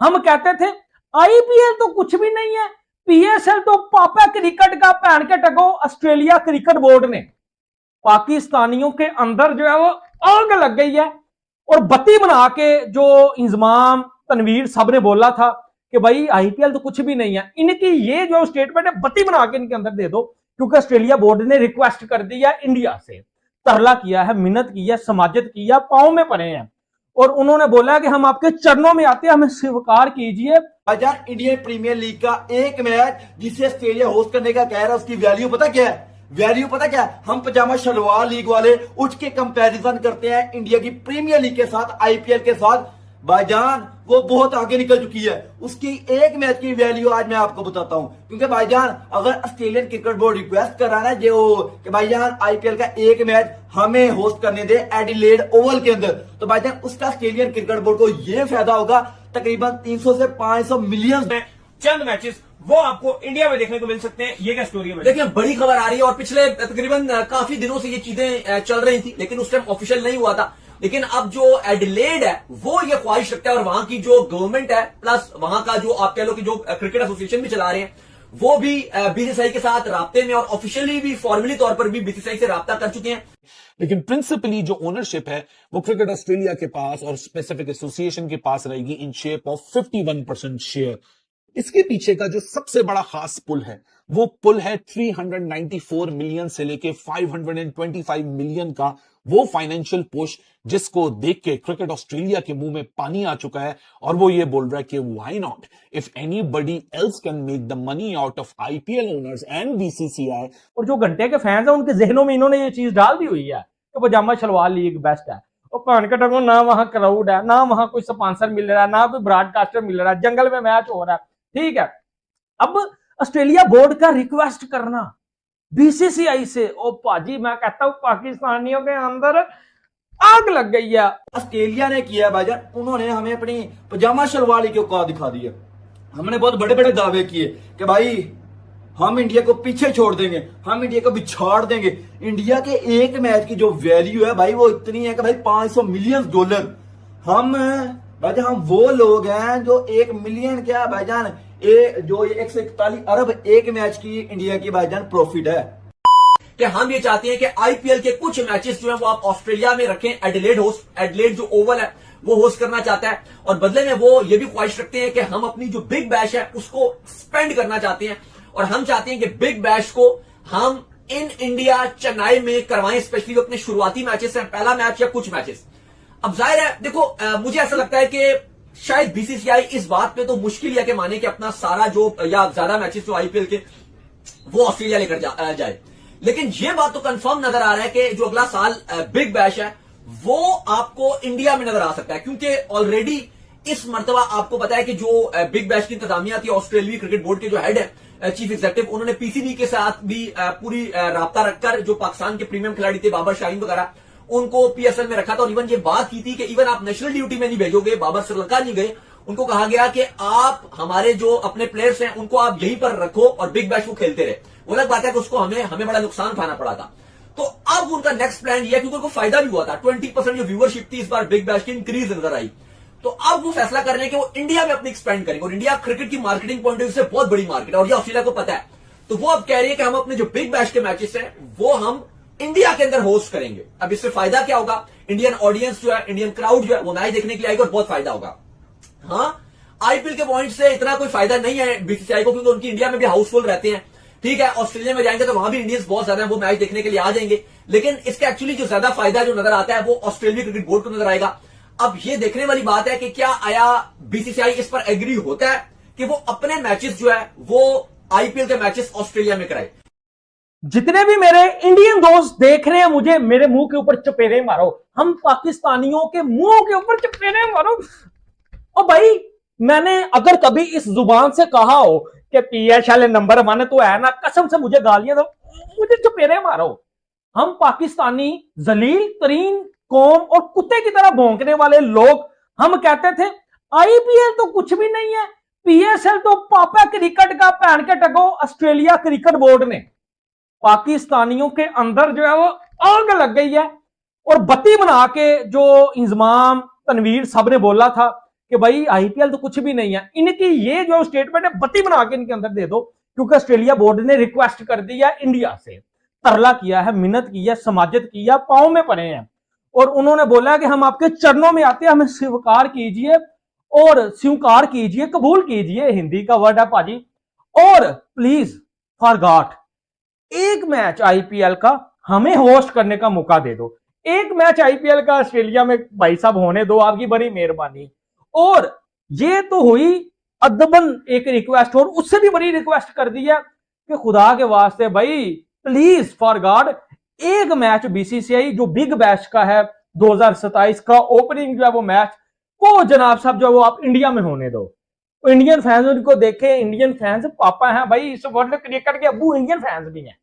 हम कहते थे आईपीएल तो कुछ भी नहीं है, पीएसएल तो पापा क्रिकेट का, पहन के टको ऑस्ट्रेलिया क्रिकेट बोर्ड ने। पाकिस्तानियों के अंदर जो है वो आग लग गई है। और बत्ती बना के जो इंजमाम तनवीर साहब ने बोला था कि भाई आईपीएल तो कुछ भी नहीं है, इनकी ये जो स्टेटमेंट है बत्ती बना के इनके अंदर दे दो, क्योंकि ऑस्ट्रेलिया बोर्ड ने रिक्वेस्ट कर दी है इंडिया से, तरला किया है, मिन्नत की है, समाजत की है, पांव में पड़े हैं और उन्होंने बोला कि हम आपके चरणों में आते हैं, हमें स्वीकार कीजिए। हजार इंडियन प्रीमियर लीग का एक मैच जिसे ऑस्ट्रेलिया होस्ट करने का कह रहा है, उसकी वैल्यू पता क्या है? वैल्यू पता क्या है? हम पजामा शलवार लीग वाले उठ के कंपैरिजन करते हैं इंडिया की प्रीमियर लीग के साथ, आईपीएल के साथ। भाईजान वो बहुत आगे निकल चुकी है, उसकी एक मैच की वैल्यू आज मैं आपको बताता हूं। क्योंकि भाईजान अगर ऑस्ट्रेलियन क्रिकेट बोर्ड रिक्वेस्ट कर रहा है ना जो कि भाईजान आईपीएल का एक मैच हमें होस्ट करने दे एडिलेड ओवल के अंदर, तो भाईजान उसका ऑस्ट्रेलियन क्रिकेट बोर्ड को यह फायदा होगा तकरीबन 300 से 500 मिलियन चंद मैचेस वो आपको इंडिया में देखने को मिल सकते हैं। ये क्या स्टोरी है? देखिए बड़ी खबर आ रही है और पिछले तकरीबन काफी दिनों से ये चीजें चल रही थी, लेकिन उस टाइम ऑफिशियल नहीं हुआ था। लेकिन अब जो एडिलेड है वो ये ख्वाहिश रखता है और वहां की जो गवर्नमेंट है प्लस वहां का जो आप कह लो कि जो क्रिकेट एसोसिएशन भी चला रहे हैं वो भी बीसीसीआई के साथ राब्ते में और ऑफिशियली भी फॉर्मली तौर पर भी बीसीसीआई से राब्ता कर चुके हैं। लेकिन प्रिंसिपली जो ओनरशिप है वो क्रिकेट ऑस्ट्रेलिया के पास और स्पेसिफिक एसोसिएशन के पास रहेगी इन शेप ऑफ 51% शेयर। इसके पीछे का जो सबसे बड़ा खास पुल है वो पुल है 394 मिलियन से लेके 525 मिलियन का वो फाइनेंशियल पुश, जिसको देख के क्रिकेट ऑस्ट्रेलिया के मुंह में पानी आ चुका है और वो ये बोल रहा है कि why not, if anybody else can make the money out of IPL owners and BCCI. और जो घंटे के फैंस हैं उनके जहनों में इन्होंने ये चीज डाल दी हुई है कि पजामा शलवार लीग बेस्ट है। और पहन के टको ना वहां क्राउड है, ना वहां कोई स्पॉन्सर मिल रहा है, ना कोई ब्रॉडकास्टर मिल रहा है, जंगल में मैच हो रहा है। ठीक है, अब ऑस्ट्रेलिया बोर्ड का रिक्वेस्ट करना बीसीसीआई से, ओ पाजी मैं कहता हूं पाकिस्तानियों के अंदर आग लग गई है। ऑस्ट्रेलिया ने किया है भाईजान, उन्होंने हमें अपनी पजामा शलवार की औकात दिखा दी है। हमने बहुत बड़े बड़े दावे किए कि भाई हम इंडिया को पीछे छोड़ देंगे, हम इंडिया को बिछाड़ देंगे। इंडिया के एक मैच की जो वैल्यू है भाई वो इतनी है कि भाई $500 मिलियन। हम भाईजान हम वो लोग हैं जो 1 मिलियन क्या भाईजान जो 141 अरब एक मैच की इंडिया की भाईजान प्रॉफिट है। कि हम ये चाहते हैं कि आईपीएल के कुछ मैचेस जो है वो आप ऑस्ट्रेलिया में रखें। एडिलेड जो ओवल है वो होस्ट करना चाहता है और बदले में वो ये भी ख्वाहिश रखते हैं कि हम अपनी जो बिग बैश है उसको स्पेंड करना चाहते हैं और हम चाहते हैं कि बिग बैश को हम इन इंडिया चेन्नई में करवाएं, स्पेशली जो अपने शुरुआती मैचेस हैं, पहला मैच या कुछ मैचेस। अब जाहिर है देखो मुझे ऐसा लगता है कि शायद बीसीसीआई इस बात पे तो मुश्किल है कि माने कि अपना सारा जो या ज्यादा मैचेस जो आईपीएल के वो ऑस्ट्रेलिया लेकर जाए, लेकिन ये बात तो कंफर्म नजर आ रहा है कि जो अगला साल बिग बैश है वो आपको इंडिया में नजर आ सकता है, क्योंकि ऑलरेडी इस मर्तबा आपको पता है कि जो बिग बैश की इंतजामिया थी, ऑस्ट्रेलिया क्रिकेट बोर्ड के जो हेड है चीफ एग्जीक्यूटिव, उन्होंने पीसीबी के साथ भी पूरी राब्ता रखकर जो पाकिस्तान के प्रीमियम खिलाड़ी थे बाबर शाहीन वगैरह उनको पीएसएल में रखा था और इवन ये बात की थी कि इवन आप नेशनल ड्यूटी में नहीं भेजोगे, बाबर श्रीलंका नहीं गए, उनको कहा गया कि आप हमारे जो अपने प्लेयर्स हैं उनको आप यहीं पर रखो और बिग बैश वो खेलते रहे। वो अलग बात है कि उसको हमें बड़ा नुकसान उठाना पड़ा था। तो अब उनका नेक्स्ट प्लान ये है, क्योंकि उनको फायदा भी हुआ था, 20% जो व्यूअरशिप थी इस बार बिग बैश की इंक्रीज नजर आई, तो अब वो फैसला कर रहे हैं कि वो इंडिया में अपनी एक्सपेंड करेंगे और इंडिया क्रिकेट की मार्केटिंग पॉइंट ऑफ व्यू से बहुत बड़ी मार्केट है और ये ऑस्ट्रेलिया को पता है। तो वो अब कह रही है कि हम अपने जो बिग बैश के मैचेस हैं वो हम इंडिया के अंदर होस्ट करेंगे। अब इससे फायदा क्या होगा? इंडियन ऑडियंस जो है, इंडियन क्राउड जो है वो मैच देखने के लिए आएगी और बहुत फायदा होगा। हाँ, आईपीएल के पॉइंट से इतना कोई फायदा नहीं है बीसीसीआई को, क्योंकि उनकी इंडिया में भी हाउसफुल रहते हैं। ठीक है, ऑस्ट्रेलिया में जाएंगे तो वहां भी इंडियंस बहुत ज्यादा है, वो मैच देखने के लिए आ जाएंगे, लेकिन इसका एक्चुअली जो ज्यादा फायदा जो नजर आता है वो ऑस्ट्रेलिया क्रिकेट बोर्ड को नजर आएगा। अब ये देखने वाली बात है कि क्या आया बीसीसीआई इस पर एग्री होता है कि वो अपने मैचेस जो है वो आईपीएल के मैचेस ऑस्ट्रेलिया में कराए। जितने भी मेरे इंडियन दोस्त देख रहे हैं मुझे, मेरे मुंह के ऊपर चपेरे मारो, हम पाकिस्तानियों के मुंह के ऊपर चपेरे मारो। और भाई मैंने अगर कभी इस जुबान से कहा हो कि पीएसएल नंबर 1 तो है ना, कसम से मुझे गालियां दो, मुझे चपेरे मारो। हम पाकिस्तानी जलील तरीन कौम और कुत्ते की तरह भौंकने वाले लोग, हम कहते थे आईपीएल तो कुछ भी नहीं है, पीएसएल तो पापा क्रिकेट का, पहन के टको ऑस्ट्रेलिया क्रिकेट बोर्ड ने। पाकिस्तानियों के अंदर जो है वो आग लग गई है। और बत्ती बना के जो इंजमाम तनवीर साहब ने बोला था कि भाई आईपीएल तो कुछ भी नहीं है। इनकी ये जो स्टेटमेंट है बत्ती बना के इनके अंदर दे दो, क्योंकि ऑस्ट्रेलिया बोर्ड ने रिक्वेस्ट कर दी है इंडिया से, तरला किया है, मिन्नत की है, समाजत की है, पांव में पड़े हैं और उन्होंने बोला कि हम आपके चरणों में आते हैं, हमें स्वीकार कीजिए और स्वीकार कीजिए, कबूल कीजिए, हिंदी का वर्ड है भाजी, और प्लीज फॉर गॉड एक मैच आईपीएल का हमें होस्ट करने का मौका दे दो। एक मैच आईपीएल का ऑस्ट्रेलिया में भाई साहब होने दो, आपकी बड़ी मेहरबानी। और ये तो हुई अदबन एक रिक्वेस्ट, और उससे भी बड़ी रिक्वेस्ट कर दी है कि खुदा के वास्ते भाई प्लीज फॉर गॉड एक मैच बीसीसीआई जो बिग बैश का है 2027 का ओपनिंग जो है वो मैच को जनाब साहब जो है वो आप इंडिया में होने दो। इंडियन फैंस उनको देखे, इंडियन फैंस पापा हैं भाई, इस वर्ल्ड क्रिकेट के अब्बू इंडियन फैंस भी हैं।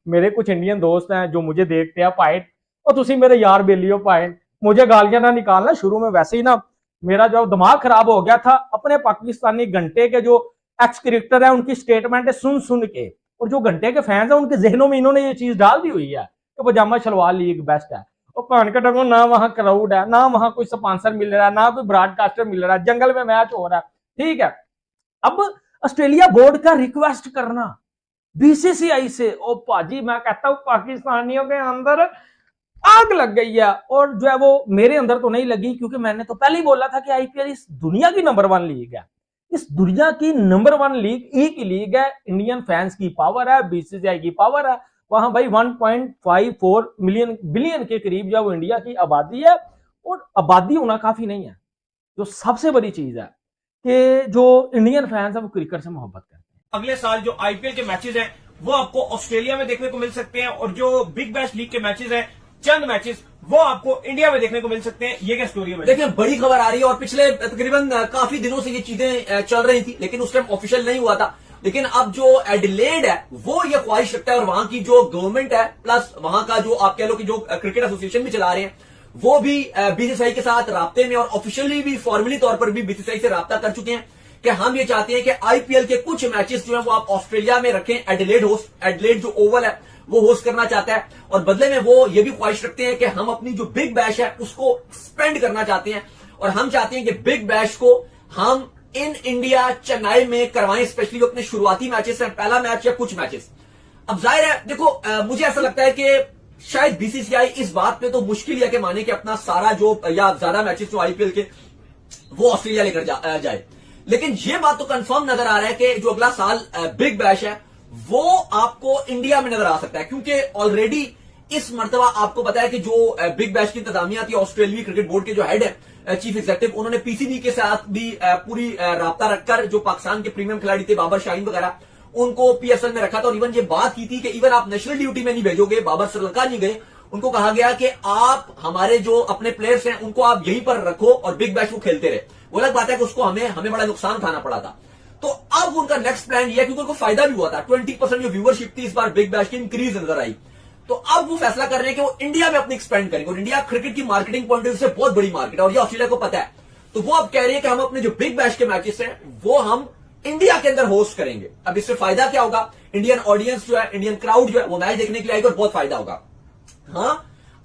मेरे कुछ इंडियन दोस्त हैं जो मुझे देखते हैं पाइट, और तुसी मेरे यार बेलियो पाइट, मुझे गालियां ना निकालना, शुरू में वैसे ही ना मेरा जो दिमाग खराब हो गया था अपने पाकिस्तानी घंटे के जो एक्स क्रिकेटर है उनकी स्टेटमेंट सुन सुन के, और जो घंटे के फैंस हैं उनके जहनों में इन्होंने ये चीज डाल दी हुई है कि पजामा शलवार लीग बेस्ट है। और पान का टंगो ना वहां क्राउड है, ना वहां कोई स्पॉन्सर मिल रहा है, ना कोई ब्रॉडकास्टर मिल रहा है, जंगल में मैच हो रहा है, ठीक है। अब ऑस्ट्रेलिया बोर्ड का रिक्वेस्ट करना बीसीसीआई से, ओ पाजी मैं कहता हूं पाकिस्तानियों के अंदर आग लग गई है। और जो है वो मेरे अंदर तो नहीं लगी, क्योंकि मैंने तो पहले ही बोला था कि आईपीएल इस दुनिया की नंबर 1 लीग है, इस दुनिया की नंबर 1 लीग एक ही लीग है। इंडियन फैंस की पावर है, बीसीसीआई की पावर है, वहां भाई 1.54 बिलियन के करीब जो वो इंडिया की आबादी है। और आबादी होना काफी नहीं है, जो सबसे बड़ी चीज है कि जो इंडियन फैंस है वो क्रिकेट से मोहब्बत करते हैं। अगले साल जो आईपीएल के मैचेस हैं वो आपको ऑस्ट्रेलिया में देखने को मिल सकते हैं, और जो बिग बैश लीग के मैचेस हैं, चंद मैचेस, वो आपको इंडिया में देखने को मिल सकते हैं। ये क्या स्टोरी है? देखिए बड़ी खबर आ रही है, और पिछले तकरीबन काफी दिनों से ये चीजें चल रही थी, लेकिन उस टाइम ऑफिशियल नहीं हुआ था। लेकिन अब जो एडिलेड है वो ये ख्वाहिश रखता है, और वहां की जो गवर्नमेंट है प्लस वहां का जो आप कह लो कि जो क्रिकेट एसोसिएशन भी चला रहे हैं, वो भी बीसीसीआई के साथ राब्ते में, और ऑफिशियली भी फॉर्मली तौर पर भी बीसीसीआई से राब्ता कर चुके हैं कि हम ये चाहते हैं कि आईपीएल के कुछ मैचेस जो है वो आप ऑस्ट्रेलिया में रखें। एडिलेड जो ओवल है वो होस्ट करना चाहता है, और बदले में वो ये भी ख्वाहिश रखते हैं कि हम अपनी जो बिग बैश है उसको स्पेंड करना चाहते हैं, और हम चाहते हैं कि बिग बैश को हम इन इंडिया चेन्नई में करवाएं, स्पेशली जो अपने शुरुआती मैचेस हैं, पहला मैच या कुछ मैचेस। अब जाहिर है देखो मुझे ऐसा लगता है कि शायद बीसीसीआई इस बात पे तो मुश्किल है कि माने कि अपना सारा जो या ज्यादा मैचेस जो आईपीएल के वो ऑस्ट्रेलिया लेकर जाए, लेकिन ये बात तो कंफर्म नजर आ रहा है कि जो अगला साल बिग बैश है वो आपको इंडिया में नजर आ सकता है, क्योंकि ऑलरेडी इस मर्तबा आपको पता है कि जो बिग बैश की इंतजामिया थी, ऑस्ट्रेलियाई क्रिकेट बोर्ड के जो हेड है चीफ एग्जीक्यूटिव, उन्होंने पीसीबी के साथ भी पूरी राब्ता रखकर जो पाकिस्तान के प्रीमियम खिलाड़ी थे बाबर शाहीन वगैरह उनको पीएसएल में रखा था, और इवन ये बात की थी कि इवन आप नेशनल ड्यूटी में नहीं भेजोगे, बाबर श्रीलंका नहीं गए, उनको कहा गया कि आप हमारे जो अपने प्लेयर्स हैं उनको आप यहीं पर रखो और बिग बैश को खेलते रहे। वो अलग बात है कि उसको हमें बड़ा नुकसान उठाना पड़ा था। तो अब उनका नेक्स्ट प्लान ये है, क्योंकि उनको फायदा भी हुआ था, 20% जो व्यूअरशिप थी इस बार बिग बैश की इंक्रीज नजर आई, तो अब वो फैसला कर रहे हैं कि वो इंडिया में अपनी एक्सपेंड करेंगे, और इंडिया क्रिकेट की मार्केटिंग पॉइंट ऑफ व्यू से बहुत बड़ी मार्केट है और ये ऑस्ट्रेलिया को पता है। तो वो अब कह रहे हैं कि हम अपने जो बिग बैश के मैचेस हैं वो हम इंडिया के अंदर होस्ट करेंगे। अब इससे फायदा क्या होगा, इंडियन ऑडियंस जो है, इंडियन क्राउड जो है वो मैच देखने के लिए आएगी और बहुत फायदा होगा। हाँ,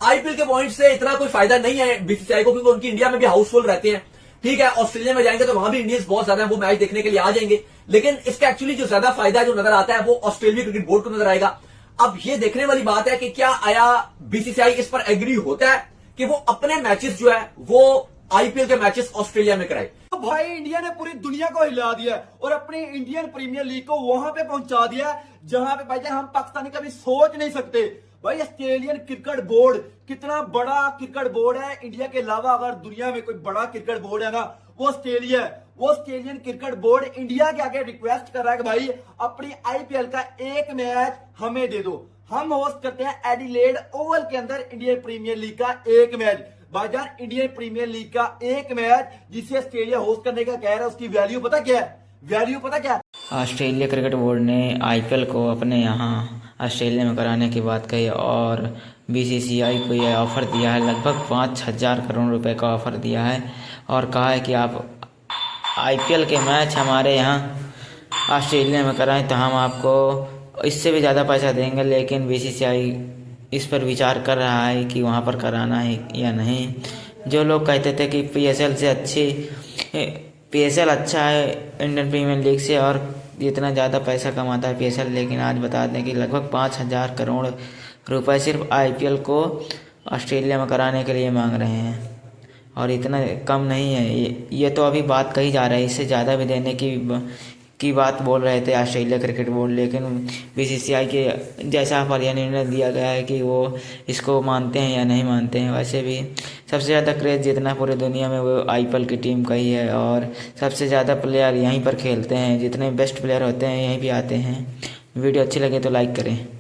आईपीएल के पॉइंट से इतना कोई फायदा नहीं है बीसीसीआई को, क्योंकि उनकी इंडिया में भी हाउसफुल रहते हैं, ठीक है। ऑस्ट्रेलिया में जाएंगे तो वहां भी इंडियंस बहुत ज्यादा है, वो मैच देखने के लिए आ जाएंगे, लेकिन इसका एक्चुअली जो ज्यादा फायदा जो नजर आता है वो ऑस्ट्रेलिया क्रिकेट बोर्ड को नजर आएगा। अब ये देखने वाली बात है कि क्या आया बीसीसीआई इस पर एग्री होता है कि वो अपने मैचेस जो है वो आईपीएल के मैचेस ऑस्ट्रेलिया में कराए। तो भाई इंडिया ने पूरी दुनिया को हिला दिया और अपनी इंडियन प्रीमियर लीग को वहां पे पहुंचा दिया जहां पे भाई हम पाकिस्तानी कभी सोच नहीं सकते। भाई ऑस्ट्रेलियन क्रिकेट बोर्ड कितना बड़ा क्रिकेट बोर्ड है, इंडिया के अलावा अगर दुनिया में कोई बड़ा क्रिकेट बोर्ड है ना वो ऑस्ट्रेलिया है। वो ऑस्ट्रेलियन क्रिकेट बोर्ड इंडिया के आगे रिक्वेस्ट कर रहा है कि भाई अपनी आईपीएल का एक मैच हमें दे दो, हम होस्ट करते हैं एडिलेड ओवल के अंदर इंडियन प्रीमियर लीग का एक मैच। भाईजान इंडियन प्रीमियर लीग का एक मैच जिसे ऑस्ट्रेलिया होस्ट करने का कह रहा है, उसकी वैल्यू पता क्या है? वैल्यू पता क्या है? ऑस्ट्रेलिया क्रिकेट बोर्ड ने आईपीएल को अपने यहाँ ऑस्ट्रेलिया में कराने की बात कही और बीसीसीआई को यह ऑफ़र दिया है, लगभग 5,000 करोड़ रुपए का ऑफ़र दिया है और कहा है कि आप आईपीएल के मैच हमारे यहाँ ऑस्ट्रेलिया में कराएं तो हम आपको इससे भी ज़्यादा पैसा देंगे। लेकिन बीसीसीआई इस पर विचार कर रहा है कि वहाँ पर कराना है या नहीं। जो लोग कहते थे कि पीएसएल से अच्छी पीएसएल अच्छा है इंडियन प्रीमियर लीग से, और इतना ज़्यादा पैसा कमाता है पीएसएल, लेकिन आज बता दें कि लगभग 5,000 करोड़ रुपए सिर्फ आईपीएल को ऑस्ट्रेलिया में कराने के लिए मांग रहे हैं। और इतना कम नहीं है, ये तो अभी बात कही जा रही है, इससे ज़्यादा भी देने की बात बोल रहे थे ऑस्ट्रेलिया क्रिकेट बोर्ड, लेकिन बीसीसीआई के जैसा पर यह निर्णय दिया गया है कि वो इसको मानते हैं या नहीं मानते हैं। वैसे भी सबसे ज़्यादा क्रेज़ जितना पूरी दुनिया में वो आईपीएल की टीम का ही है, और सबसे ज़्यादा प्लेयर यहीं पर खेलते हैं, जितने बेस्ट प्लेयर होते हैं यहीं भी आते हैं। वीडियो अच्छी लगे तो लाइक करें।